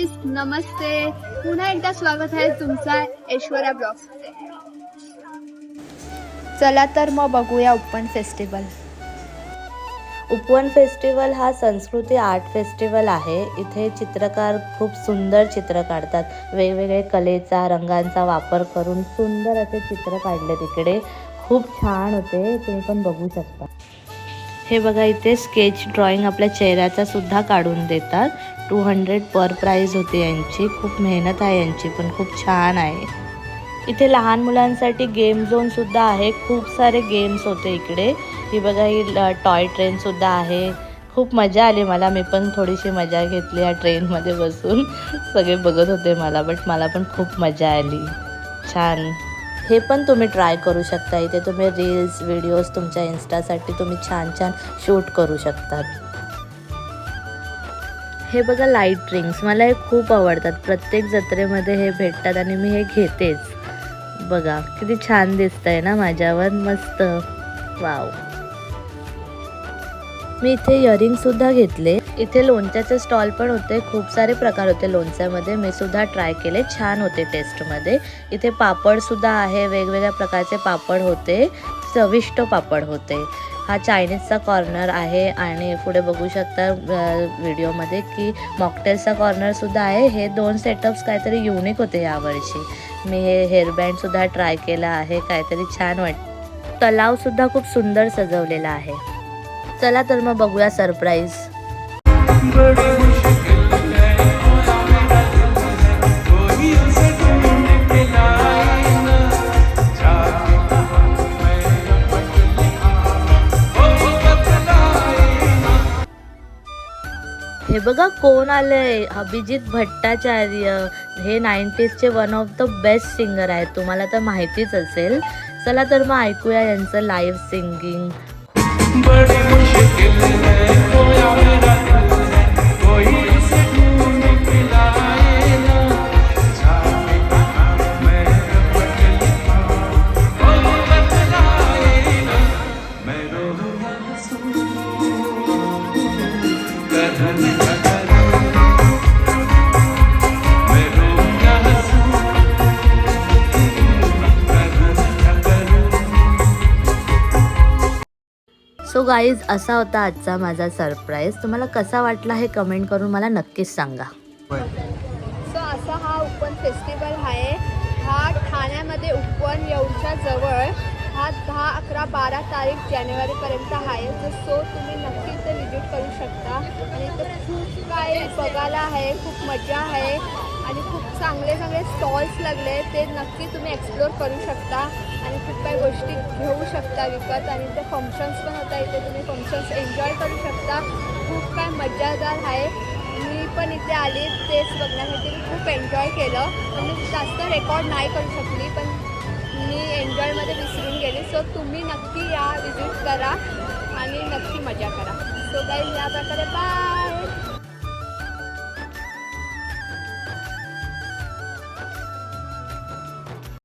Guys, नमस्ते. पुन्हा एकदा स्वागत आहे तुमचा ऐश्वर्या ब्लॉग्स. चला तर मग बघूया उपवन फेस्टिवल. उपवन फेस्टिवल हा संस्कृती आर्ट फेस्टिवल आहे. इथे चित्रकार खूप सुंदर चित्र काढतात. वेगवेगळे कलेचा रंगांचा वापर करून सुंदर असे चित्र काढले तिकडे. खूप छान होते, तुम्ही पण बघू शकता. हे बघा, इथे स्केच ड्रॉइंग आपल्या चेहऱ्याचा सुद्धा काढून देतात. 200 पर प्राइस होते यांची. खूप मेहनत आहे यांची, पण खूप छान आहे. इथे लहान मुलांसाठी गेम झोन सुद्धा आहे. खूप सारे गेम्स होते इकडे. ही बघा, ही टॉय ट्रेन सुद्धा आहे. खूप मजा आली मला. मी पण थोडीशी मजा घेतली या ट्रेनमध्ये बसून. सगळे बघत होते मला, बट मला पण खूप मजा आली. छान. हे पण तुम्ही ट्राय करू शकता. इथे तुम्ही रील्स व्हिडिओज तुमच्या इन्स्टासाठी तुम्ही छान छान शूट करू शकतात. हे बघा, लाईट ड्रिंक्स मला हे खूप आवडतात. प्रत्येक जत्रेमध्ये हे भेटतात आणि मी हे घेतेच. बघा किती छान दिसतंय ना माझ्यावर, मस्त. वाव. मी इथे इयरिंग सुद्धा घेतले. इथे लोणच्याचे स्टॉल पण होते. खूप सारे प्रकार होते लोणच्यामध्ये. मी सुद्धा ट्राय केले, छान होते टेस्टमध्ये. इथे पापड सुद्धा आहे. वेगवेगळ्या प्रकारचे पापड होते. चविष्ट पापड होते. हा चायनीजचा कॉर्नर आहे आणि पुढे बघू शकता व्हिडिओमध्ये की मॉकटेल्सचा कॉर्नर सुद्धा आहे. हे 2 सेटअप्स काहीतरी युनिक होते यावर्षी. मी हे हेअरबँड सुद्धा ट्राय केला आहे. काहीतरी छान वाटतं. तलाव सुद्धा खूप सुंदर सजवलेला आहे. चला तर मग बघूया सरप्राईज. हे बघा कोण आलंय, अभिजित भट्टाचार्य. हे 90sचे one of the best singer आहेत, तुम्हाला तर माहितीच असेल. चला तर मग ऐकूया यांचं लाईव्ह सिंगिंग. सो गाईज, असा होता आजचा माझा सरप्राईज. तुम्हाला कसा वाटला हे कमेंट करून मला नक्कीच सांगा. सो असा हा उपवन फेस्टिवल आहे. हा ठाण्यामध्ये उपवन येऊच्या जवळ. हा 10, 11, 12 तारीख जानेवारीपर्यंत आहे. सो तुम्ही नक्की इथे व्हिजिट करू शकता. आणि इथे खूप काय बघायला आहे, खूप मजा आहे आणि खूप चांगले चांगले स्टॉल्स लागले. ते नक्की तुम्ही एक्सप्लोर करू शकता आणि खूप काही गोष्टी घेऊ शकता विकत. आणि इथे फंक्शन्स पण होतात. इथे तुम्ही फंक्शन्स एन्जॉय करू शकता. खूप काय मजादार आहे. मी पण इथे आली तेच बघण्यासाठी. मी खूप एन्जॉय केलं. पण मी जास्त रेकॉर्ड नाही करू शकली, पण मी एन्जॉयमध्ये विसरून गेली. सो तुम्ही नक्की या, विजिट करा आणि नक्की मजा करा. सो गाईज, या प्रकारे बाय.